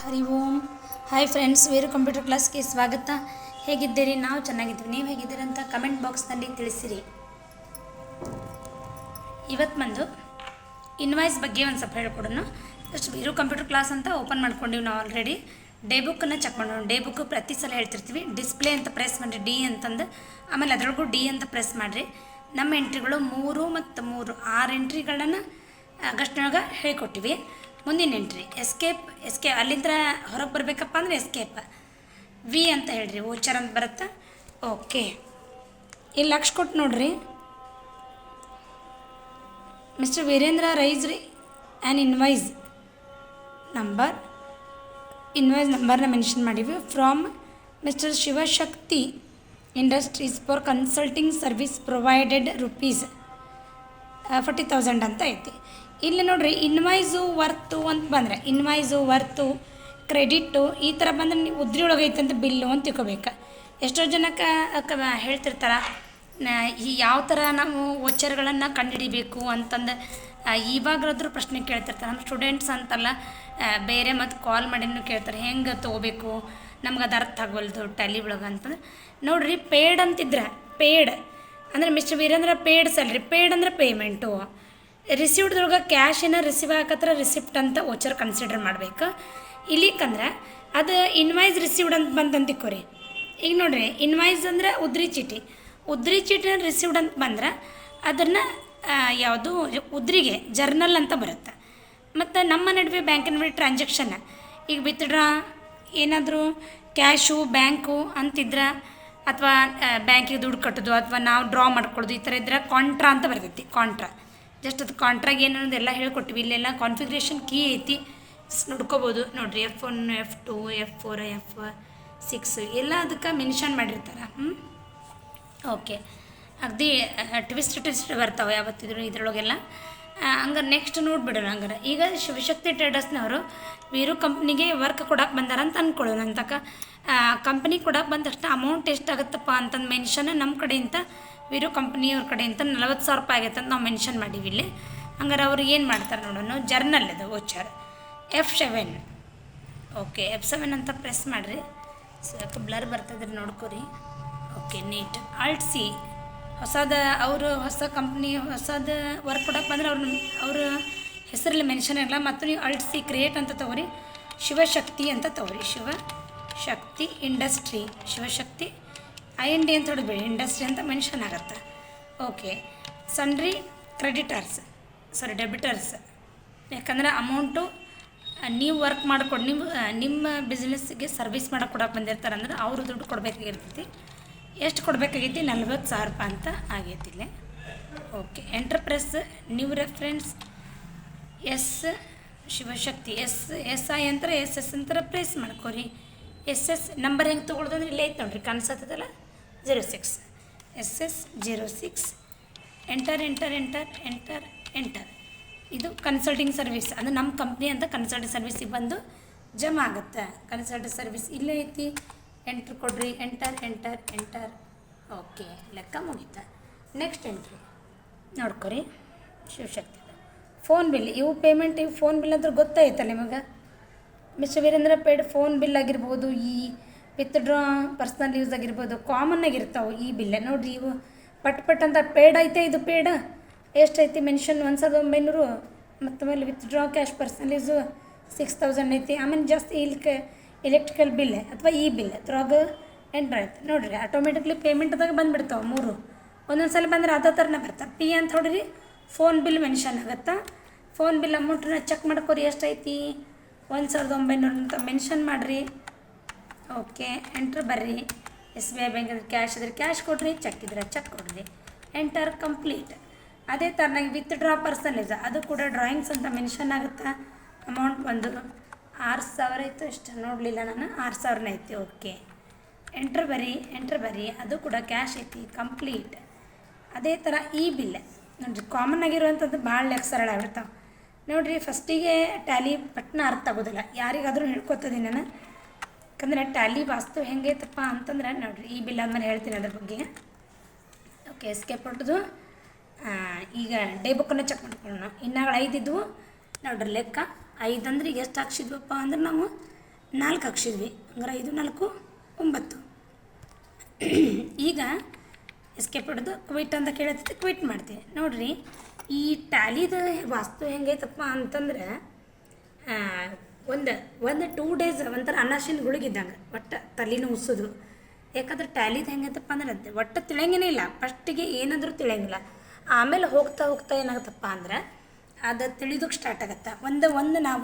ಹರಿ ಓಂ. Hi friends, Veeru computer ಕ್ಲಾಸ್ಗೆ ಸ್ವಾಗತ. ಹೇಗಿದ್ದೀರಿ? ನಾವು ಚೆನ್ನಾಗಿದ್ದೀವಿ. ನೀವು ಹೇಗಿದ್ದೀರಿ ಅಂತ ಕಮೆಂಟ್ ಬಾಕ್ಸ್ನಲ್ಲಿ ತಿಳಿಸಿರಿ. ಇವತ್ತು ಬಂದು ಇನ್ವಾಯ್ಸ್ ಬಗ್ಗೆ ಒಂದು ಸ್ವಲ್ಪ ಹೇಳ್ಕೊಡೋಣ. ಫಸ್ಟ್ ವೀರು ಕಂಪ್ಯೂಟರ್ ಕ್ಲಾಸ್ ಅಂತ ಓಪನ್ ಮಾಡ್ಕೊಂಡಿವಿ. ನಾವು ಆಲ್ರೆಡಿ ಡೇ ಬುಕ್ಕನ್ನು ಚೆಕ್ ಮಾಡೋಣ. ಡೇ ಬುಕ್ ಪ್ರತಿ ಸಲ ಹೇಳ್ತಿರ್ತೀವಿ. ಡಿಸ್ಪ್ಲೇ ಅಂತ ಪ್ರೆಸ್ ಮಾಡಿರಿ, ಡಿ ಅಂತಂದು, ಆಮೇಲೆ ಅದರೊಳಗೂ ಡಿ ಅಂತ ಪ್ರೆಸ್ ಮಾಡಿರಿ. ನಮ್ಮ ಎಂಟ್ರಿಗಳು 3 ಮತ್ತು 3 6 ಎಂಟ್ರಿಗಳನ್ನು ಆಗಸ್ಟ್ನೊಳಗೆ ಹೇಳ್ಕೊಟ್ಟಿವಿ. ಮುಂದಿನ ಎಂಟ್ರಿ ಎಸ್ಕೇಪ್ ಅಲ್ಲಿಂದ ಹೊರಗೆ ಬರಬೇಕಪ್ಪ ಅಂದರೆ ಎಸ್ಕೇಪ್ ವಿ ಅಂತ ಹೇಳ್ರಿ, ವೋಚರ್ ಅಂತ ಬರುತ್ತೆ. ಓಕೆ, ಇಲ್ಲಿ ಲಕ್ಷ ಕೊಟ್ಟು ನೋಡ್ರಿ. Mister Virendra raise an invoice ನಂಬರ್ನ ಮೆನ್ಷನ್ ಮಾಡೀವಿ. From mister Shivashakti industries for consulting service provided rupees 40,000 ಅಂತ ಐತಿ. ಇಲ್ಲಿ ನೋಡಿರಿ, ಇನ್ವಾಯ್ಸು ವರ್ತು ಅಂತ ಬಂದರೆ, ಇನ್ವಾಯ್ಸು ವರ್ತು ಕ್ರೆಡಿಟ್ಟು ಈ ಥರ ಬಂದರೆ ನೀವು ಉದ್ರಿ ಒಳಗೆ ಐತಂತ ಬಿಲ್ಲು ಅಂತ ತಿಳ್ಕೊಬೇಕು. ಎಷ್ಟೋ ಜನಕ್ಕೆ ಹೇಳ್ತಿರ್ತಾರೆ ಯಾವ ಥರ ನಾವು ವೋಚರ್ಗಳನ್ನು ಕಂಡುಹಿಡಿಬೇಕು ಅಂತಂದು. ಇವಾಗಾದ್ರೂ ಪ್ರಶ್ನೆ ಕೇಳ್ತಿರ್ತಾರೆ ನಮ್ಮ ಸ್ಟೂಡೆಂಟ್ಸ್ ಅಂತಲ್ಲ, ಬೇರೆ ಮತ್ತು ಕಾಲ್ ಮಾಡಿನೂ ಕೇಳ್ತಾರೆ ಹೆಂಗೆ ತೊಗೋಬೇಕು, ನಮ್ಗೆ ಅದು ಅರ್ಥ ಆಗೋಲ್ದು ಟ್ಯಾಲಿ ಒಳಗೆ ಅಂತಂದ್ರೆ. ನೋಡಿರಿ, ಪೇಯ್ಡ್ ಅಂತಿದ್ರೆ, ಪೇಯ್ಡ್ ಅಂದರೆ mister Virendra paid salary, paid ಅಂದರೆ ಪೇಮೆಂಟು. ರಿಸೀವ್ಡ್ದೊಳಗೆ ಕ್ಯಾಶಿನ ರಿಸೀವ್ ಆಗತ್ರ ರಿಸಿಪ್ಟ್ ಅಂತ ವೋಚರ್ ಕನ್ಸಿಡರ್ ಮಾಡಬೇಕು. ಇಲ್ಲಿಕಂದ್ರೆ ಅದು ಇನ್ವಾಯ್ಸ್ ರಿಸೀವ್ಡ್ ಅಂತ ಬಂದಂತಿಕ್ಕೋರಿ. ಈಗ ನೋಡಿರಿ, ಇನ್ವಾಯ್ಸ್ ಅಂದರೆ ಉದ್ರಿ ಚೀಟಿನ ರಿಸೀವ್ಡ್ ಅಂತ ಬಂದ್ರೆ ಅದನ್ನು ಯಾವುದು ಉದ್ರಿಗೆ ಜರ್ನಲ್ ಅಂತ ಬರುತ್ತೆ. ಮತ್ತು ನಮ್ಮ ನಡುವೆ ಬ್ಯಾಂಕಿನ ನಡುವೆ ಟ್ರಾನ್ಸಾಕ್ಷನ್, ಈಗ ವಿತ್ಡ್ರಾ ಏನಾದರೂ ಕ್ಯಾಶು ಬ್ಯಾಂಕು ಅಂತಿದ್ರೆ, ಅಥವಾ ಬ್ಯಾಂಕಿಗೆ ದುಡ್ಡು ಕಟ್ಟೋದು, ಅಥವಾ ನಾವು ಡ್ರಾ ಮಾಡ್ಕೊಳ್ಳೋದು, ಈ ಥರ ಇದ್ರೆ ಕಾಂಟ್ರಾ ಅಂತ ಬರ್ತೈತಿ. ಕಾಂಟ್ರಾ ಜಸ್ಟ್ ಅದು ಕಾಂಟ್ರಾಗೆ ಏನನ್ನೋದು ಎಲ್ಲ ಹೇಳ್ಕೊಟ್ಟಿವಿ. ಇಲ್ಲೆಲ್ಲ ಕಾನ್ಫಿಗ್ರೇಷನ್ ಕೀ ಐತಿ, ನೋಡ್ಕೋಬೋದು. ನೋಡಿರಿ, F1 F2 F4 F6 ಎಲ್ಲ ಅದಕ್ಕೆ ಮೆನ್ಷನ್ ಮಾಡಿರ್ತಾರೆ. ಓಕೆ, ಅಗದಿ ಟ್ವಿಸ್ಟ್ ಬರ್ತಾವೆ ಯಾವತ್ತಿದ್ರು ಇದ್ರೊಳಗೆಲ್ಲ. ಹಂಗಾರೆ ನೆಕ್ಸ್ಟ್ ನೋಡಿಬಿಡೋಣ. ಹಂಗಾರೆ ಈಗ ಶಿವಶಕ್ತಿ ಟ್ರೇಡರ್ಸ್ನವರು ವೀರು ಕಂಪ್ನಿಗೆ ವರ್ಕ್ ಕೊಡಕ್ಕೆ ಬಂದಾರಂತ ಅಂದ್ಕೊಳ್ಳೋಣ. ಅಂತಕ ಕಂಪ್ನಿ ಕೊಡಕ್ಕೆ ಬಂದ ತಕ್ಷಣ ಅಮೌಂಟ್ ಎಷ್ಟಾಗುತ್ತಪ್ಪ ಅಂತಂದು ಮೆನ್ಷನ್ ನಮ್ಮ ಕಡೆಯಿಂದ, ವೀರು ಕಂಪ್ನಿಯವ್ರ ಕಡೆಯಿಂದ 40,000 ರೂಪಾಯಿ ಆಗೈತೆ ಅಂತ ನಾವು ಮೆನ್ಷನ್ ಮಾಡೀವಿ ಇಲ್ಲಿ. ಹಂಗಾರೆ ಅವ್ರು ಏನು ಮಾಡ್ತಾರೆ ನೋಡೋಣ. ಜರ್ನಲ್ ಅದು ವೋಚರ್ F7. ಓಕೆ, F7 ಅಂತ ಪ್ರೆಸ್ ಮಾಡಿರಿ. ಸ್ವಲ್ಪ ಬ್ಲರ್ ಬರ್ತಾಯಿದ್ರೆ ನೋಡ್ಕೊರಿ. Okay, neat Alt C. ಅವರು ಹೊಸ ಕಂಪ್ನಿ ಹೊಸದು ವರ್ಕ್ ಕೊಡಕ್ಕೆ ಬಂದರೆ ಅವ್ರ ಹೆಸರಲ್ಲಿ ಮೆನ್ಷನ್ ಆಗಲ್ಲ. ಮತ್ತು ನೀವು Alt C ಕ್ರಿಯೇಟ್ ಅಂತ ತೊಗೊರಿ, ಶಿವಶಕ್ತಿ ಅಂತ ತೊಗೊರಿ. ಶಿವಶಕ್ತಿ ಇಂಡಸ್ಟ್ರಿ, ಶಿವಶಕ್ತಿ IND ಅಂತ ಹೊಡಿಬೇಡಿ, ಇಂಡಸ್ಟ್ರಿ ಅಂತ ಮೆನ್ಷನ್ ಆಗುತ್ತೆ. ಓಕೆ, ಸನ್ರಿ ಡೆಬಿಟರ್ಸ್, ಯಾಕಂದರೆ ಅಮೌಂಟು ನೀವು ವರ್ಕ್ ಮಾಡ್ಕೊಂಡು ನಿಮ್ಮ ಬಿಸ್ನೆಸ್ಗೆ ಸರ್ವಿಸ್ ಮಾಡೋಕೆ ಕೊಡಕ್ಕೆ ಬಂದಿರ್ತಾರೆ ಅಂದ್ರೆ ಅವರು ದುಡ್ಡು ಕೊಡಬೇಕಾಗಿರ್ತೈತಿ. ಎಷ್ಟು ಕೊಡಬೇಕಾಗೈತಿ? 40,000 ರೂಪಾಯಿ ಅಂತ ಆಗೈತಿ ಇಲ್ಲಿ. Okay, enter press new reference Shivashakti SI ಅಂತ SS ಅಂತ ಪ್ರೆಸ್ ಮಾಡ್ಕೋರಿ. SS ನಂಬರ್ ಹೆಂಗೆ ತೊಗೊಳ್ದು ಅಂದ್ರೆ ಇಲ್ಲೇ ಐತೆ ನೋಡಿರಿ, ಕಾಣಿಸತ್ತದಲ್ಲ, 06 SS 06. ಎಂಟರ್. ಇದು ಕನ್ಸಲ್ಟಿಂಗ್ ಸರ್ವಿಸ್, ಅದು ನಮ್ಮ ಕಂಪ್ನಿ ಅಂತ ಕನ್ಸಲ್ಟಿಂಗ್ ಸರ್ವಿಸಿಗೆ ಬಂದು ಜಮಾ ಆಗುತ್ತೆ. ಕನ್ಸಲ್ಟಿಂಗ್ ಸರ್ವಿಸ್ ಇಲ್ಲೇ ಐತಿ, ಎಂಟ್ರ್ ಕೊಡ್ರಿ. ಎಂಟರ್. ಓಕೆ, ಲೆಕ್ಕ ಮುಗೀತಾ. ನೆಕ್ಸ್ಟ್ ಎಂಟ್ರಿ ನೋಡ್ಕೊರಿ, ಶಿವಶಕ್ತಿ ಫೋನ್ ಬಿಲ್. ಇವು ಪೇಮೆಂಟ್, ಇವು ಫೋನ್ ಬಿಲ್ ಅಂದ್ರೆ ಗೊತ್ತಾಯ್ತಲ್ಲ ನಿಮಗೆ. Mister Virendra paid phone bill ಆಗಿರ್ಬೋದು, ಈ ವಿತ್ಡ್ರಾ ಪರ್ಸ್ನಲ್ ಯೂಸ್ ಆಗಿರ್ಬೋದು, ಕಾಮನ್ ಆಗಿರ್ತಾವೆ ಈ ಬಿಲ್. ನೋಡಿರಿ, ಇವು ಪಟ್ ಅಂತ ಪೇಯ್ಡ್ ಐತೆ. ಇದು ಪೇಯ್ಡ್ ಎಷ್ಟೈತಿ ಮೆನ್ಷನ್ 1,900. ಮತ್ತು ಆಮೇಲೆ ವಿತ್ಡ್ರಾ ಕ್ಯಾಶ್ ಪರ್ಸ್ನಲ್ ಯೂಸು 6,000 ಐತಿ. ಆಮೇಲೆ ಜಾಸ್ತಿ ಇಲ್ಲಿ ಎಲೆಕ್ಟ್ರಿಕಲ್ ಬಿಲ್ ಅಥವಾ ಈ ಬಿಲ್ ಅದ್ರಾಗ ಎಂಟ್ರ್ ಆಯ್ತು. ನೋಡಿರಿ, ಆಟೋಮೆಟಿಕ್ಲಿ ಪೇಮೆಂಟ್ದಾಗ ಬಂದುಬಿಡ್ತಾವೆ 3. ಒಂದೊಂದು ಸಲ ಬಂದರೆ ಅದೇ ಥರನೇ ಬರ್ತಾವೆ. P ಅಂತ ಹೊಡಿರಿ, ಫೋನ್ ಬಿಲ್ ಮೆನ್ಷನ್ ಆಗುತ್ತೆ. ಫೋನ್ ಬಿಲ್ ಅಮೌಂಟನ್ನ ಚೆಕ್ ಮಾಡ್ಕೊರಿ, ಎಷ್ಟೈತಿ? 1,900 ಅಂತ ಮೆನ್ಷನ್ ಮಾಡಿರಿ. ಓಕೆ, ಎಂಟ್ರ್ ಬರ್ರಿ. SBI ಬ್ಯಾಂಕ್ ಇದ್ರೆ ಕ್ಯಾಶ್ ಇದ್ರೆ ಕ್ಯಾಶ್ ಕೊಡ್ರಿ, ಚೆಕ್ ಇದ್ರೆ ಚೆಕ್ ಕೊಡ್ರಿ. Enter complete. ಅದೇ ಥರನಾಗಿ ವಿತ್ಡ್ರಾ ಪರ್ಸನಲ್ ಯೂಸ್, ಅದು ಕೂಡ ಡ್ರಾಯಿಂಗ್ಸ್ ಅಂತ ಮೆನ್ಷನ್ ಆಗುತ್ತೆ. ಅಮೌಂಟ್ ಬಂದು 6,000 ಇತ್ತು, ಎಷ್ಟು ನೋಡಲಿಲ್ಲ ನಾನು, 6,000 ಐತಿ. ಓಕೆ, ಎಂಟ್ರ್ ಬರ್ರಿ. ಅದು ಕೂಡ ಕ್ಯಾಶ್ ಐತಿ, ಕಂಪ್ಲೀಟ್. ಅದೇ ಥರ ಈ ಬಿಲ್ ನೋಡಿರಿ, ಕಾಮನ್ ಆಗಿರುವಂಥದ್ದು ಭಾಳ ಸರಳ ಆಗ್ಬಿಡ್ತಾವೆ. ನೋಡಿರಿ, ಫಸ್ಟಿಗೆ ಟ್ಯಾಲಿ ಪಟ್ನ ಅರ್ಥ ಆಗೋದಿಲ್ಲ, ಯಾರಿಗಾದರೂ ಹೇಳ್ಕೊತೀನಿ ನಾನು. ಯಾಕಂದರೆ ಟ್ಯಾಲಿ ವಾಸ್ತು ಹೆಂಗೈತಪ್ಪ ಅಂತಂದ್ರೆ ನೋಡಿರಿ, ಈ ಬಿಲ್ ಆದಮೇಲೆ ಹೇಳ್ತೀನಿ ಅದ್ರ ಬಗ್ಗೆ. ಓಕೆ, ಎಸ್ಕೇಪ್ ಹೊಟ್ಟದು. ಈಗ ಡೇ ಬುಕ್ಕನ್ನು ಚೆಕ್ ಮಾಡ್ಕೊಳ್ಳೋಣ. ಇನ್ನಾಗಳು 5 ಇದ್ವು ನೋಡ್ರಿ ಲೆಕ್ಕ. 5 ಅಂದ್ರೆ ಎಷ್ಟು ಹಾಕ್ಸಿದ್ವಪ್ಪ ಅಂದ್ರೆ ನಾವು 4 ಹಾಕ್ಸಿದ್ವಿ, ಹಂಗಾರೆ 5 4 9. ಈಗ ಎಸ್ಕೇಪ್ ಹಿಡಿದು ಕ್ವಿಟ್ ಅಂತ ಕೇಳತ್ತೈತೆ, ಕ್ವಿಟ್ ಮಾಡ್ತೀವಿ. ನೋಡಿರಿ, ಈ ಟ್ಯಾಲಿದ ವಾಸ್ತು ಹೆಂಗೈತಪ್ಪ ಅಂತಂದ್ರೆ ಒಂದು 2 ಡೇಸ್ ಒಂಥರ ಅನಾಶಿನ ಗುಳಿಗಿದ್ದಂಗೆ, ಒಟ್ಟು ತಲೆನೂ ಉಸೋದು. ಯಾಕಂದ್ರೆ ಟ್ಯಾಲಿದು ಹೆಂಗೈತಪ್ಪ ಅಂದ್ರೆ ಒಟ್ಟು ತಿಳಿಯಂಗೇ ಇಲ್ಲ. ಫಸ್ಟಿಗೆ ಏನಾದರೂ ತಿಳಿಯಂಗಿಲ್ಲ, ಆಮೇಲೆ ಹೋಗ್ತಾ ಹೋಗ್ತಾ ಏನಾಗುತ್ತಪ್ಪ ಅಂದ್ರೆ ಅದು ತಿಳಿದಕ್ಕೆ ಸ್ಟಾರ್ಟ್ ಆಗುತ್ತೆ.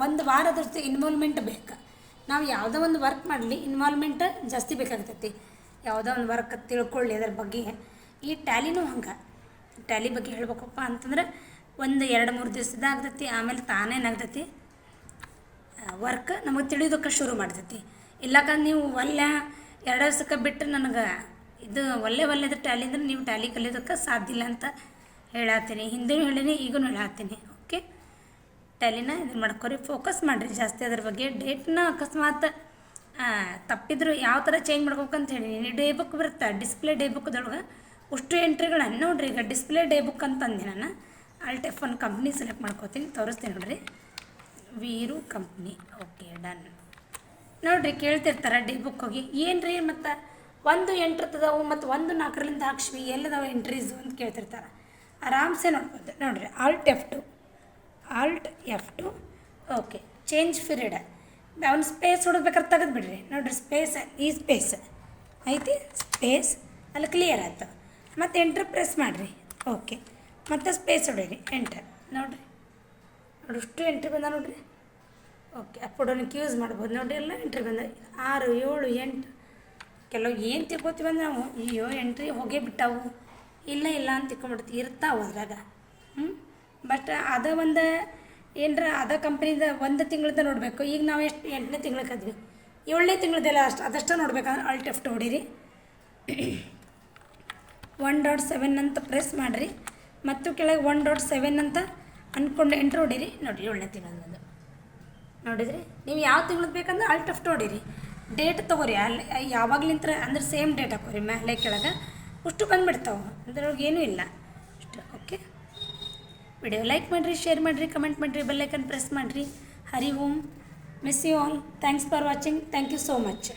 ಒಂದು ವಾರ ಅದ್ರ ಇನ್ವಾಲ್ವ್ಮೆಂಟ್ ಬೇಕು. ನಾವು ಯಾವುದೋ ಒಂದು ವರ್ಕ್ ಮಾಡಲಿ ಇನ್ವಾಲ್ವ್ಮೆಂಟ್ ಜಾಸ್ತಿ ಬೇಕಾಗ್ತೈತಿ. ಯಾವುದೋ ಒಂದು ವರ್ಕ್ ತಿಳ್ಕೊಳ್ಳಿ ಅದ್ರ ಬಗ್ಗೆ. ಈ ಟ್ಯಾಲಿನೂ ಹಂಗೆ. ಟ್ಯಾಲಿ ಬಗ್ಗೆ ಹೇಳ್ಬೇಕಪ್ಪ ಅಂತಂದ್ರೆ 1-2-3 ದಿವಸದ ಆಗ್ತೈತಿ. ಆಮೇಲೆ ತಾನೇನಾಗ್ತೈತಿ ವರ್ಕ್ ನಮಗೆ ತಿಳಿಯೋದಕ್ಕೆ ಶುರು ಮಾಡ್ತೈತಿ. ಇಲ್ಲಕಂದ್ರೆ ನೀವು 2 ದಿವಸಕ್ಕೆ ಬಿಟ್ಟು ನನಗೆ ಇದು ಒಳ್ಳೆಯದು ಟ್ಯಾಲಿ ಅಂದ್ರೆ ನೀವು ಟ್ಯಾಲಿ ಕಲಿಯೋದಕ್ಕೆ ಸಾಧ್ಯ ಇಲ್ಲ ಅಂತ ಹೇಳತ್ತೀನಿ. ಹಿಂದೆನೂ ಹೇಳೀನಿ, ಈಗೂ ಹೇಳತ್ತೀನಿ. ಓಕೆ, ಟ್ಯಾಲಿನ ಇದನ್ನು ಮಾಡ್ಕೊರಿ, ಫೋಕಸ್ ಮಾಡಿರಿ ಜಾಸ್ತಿ ಅದ್ರ ಬಗ್ಗೆ. ಡೇಟ್ನ ಅಕಸ್ಮಾತ್ ತಪ್ಪಿದ್ರು ಯಾವ ಥರ ಚೇಂಜ್ ಮಾಡ್ಬೇಕಂತ ಹೇಳೀನಿ. ಡೇ ಬುಕ್ ಬರುತ್ತೆ, ಡಿಸ್ಪ್ಲೇ ಡೇ ಬುಕ್ದೊಳಗೆ ಅಷ್ಟು ಎಂಟ್ರಿಗಳನ್ನು ನೋಡಿರಿ. ಈಗ ಡಿಸ್ಪ್ಲೇ ಡೇ ಬುಕ್ ಅಂತಂದು ನಾನು Alt F1 ಕಂಪ್ನಿ ಸೆಲೆಕ್ಟ್ ಮಾಡ್ಕೋತೀನಿ, ತೋರಿಸ್ತೀನಿ ನೋಡಿರಿ. ವೀರು ಕಂಪ್ನಿ. Okay, done. ನೋಡಿರಿ, ಕೇಳ್ತಿರ್ತಾರೆ ಡೇ ಬುಕ್ ಹೋಗಿ ಏನು ರೀ ಮತ್ತು 1 ಎಂಟ್ರಿ ಇರ್ತದವು ಮತ್ತು 1 4ರಿಂದ ಹಾಕ್ಸ್ವಿ ಎಲ್ಲದಾವ ಎಂಟ್ರೀಸು ಅಂತ ಕೇಳ್ತಿರ್ತಾರೆ. ಆರಾಮ್ಸೆ ನೋಡ್ಬೋದು. ನೋಡಿರಿ, Alt F2 okay, change period. ಅವ್ನು ಸ್ಪೇಸ್ ಹುಡುಕ್ಬೇಕಾದ್ರೆ ತೆಗೆದು ಬಿಡ್ರಿ. ನೋಡಿರಿ, ಈ ಸ್ಪೇಸ್ ಐತಿ, ಸ್ಪೇಸ್ ಅಲ್ಲಿ ಕ್ಲಿಯರ್ ಆಯ್ತು. ಮತ್ತು ಎಂಟ್ರ್ ಪ್ರೆಸ್ ಮಾಡಿರಿ. ಓಕೆ, ಮತ್ತು ಸ್ಪೇಸ್ ಹೊಡೀರಿ, ಎಂಟರ್. ನೋಡಿರಿ ಅಷ್ಟು ಎಂಟ್ರಿ ಬಂದ ನೋಡಿರಿ. ಓಕೆ, ಅಪ್ಪಡೋನಕ್ಕೆ ಯೂಸ್ ಮಾಡ್ಬೋದು. ನೋಡಿ, ಎಲ್ಲ ಎಂಟ್ರಿ ಬಂದ 6 7 8. ಕೆಲವು ಏನು ತಿಳ್ಕೊತೀವಿ ಅಂದ್ರೆ ನಾವು ಅಯ್ಯೋ ಎಂಟ್ರಿ ಹೋಗೇ ಬಿಟ್ಟಾವು, ಇಲ್ಲ ಅಂತ ತಿಳ್ಕೊಂಬಿಡ್ತೀವಿ, ಇರ್ತಾವೆ ಅದ್ರಾಗ. ಬಟ್ ಏನರ ಅದ ಕಂಪ್ನಿದ 1 ತಿಂಗಳದ ನೋಡಬೇಕು. ಈಗ ನಾವು 8ನೇ ತಿಂಗಳಕ್ಕಾದ್ವಿ, 7ನೇ ತಿಂಗಳದೆಲ್ಲ ಅದಷ್ಟು ನೋಡ್ಬೇಕಂದ್ರೆ Alt F2 ಹೊಡೀರಿ. 1.7 ಅಂತ ಪ್ರೆಸ್ ಮಾಡಿರಿ, ಮತ್ತು ಕೆಳಗೆ 1.7 ಅಂತ ಅಂದ್ಕೊಂಡು ಎಂಟ್ರ್ ಹೊಡೀರಿ. ನೋಡಿ, 7ನೇ ತಿಂಗಳದ್ದು ನೋಡಿದ್ರಿ. ನೀವು ಯಾವ ತಿಂಗಳದ್ದು ಬೇಕಂದ್ರೆ Alt F2 ಹೊಡೀರಿ. ಡೇಟ್ ತೊಗೋರಿ, ಅಲ್ಲಿ ಯಾವಾಗಲಿಂತ್ರ ಅಂದ್ರೆ ಸೇಮ್ ಡೇಟ್ ಹಾಕೋರಿ. ಮೇಲೆ ಕೆಳಗೆ ಅಷ್ಟು ಬಂದುಬಿಡ್ತಾವೆ, ಅದ್ರೊಳಗೆ ಏನೂ ಇಲ್ಲ ಅಷ್ಟು. ಓಕೆ, ವಿಡಿಯೋ ಲೈಕ್ ಮಾಡಿರಿ, ಶೇರ್ ಮಾಡಿರಿ, ಕಮೆಂಟ್ ಮಾಡಿರಿ, ಬೆಲ್ ಐಕನ್ ಪ್ರೆಸ್ ಮಾಡಿರಿ. Hari Om. Miss you all. Thanks for watching. Thank you so much.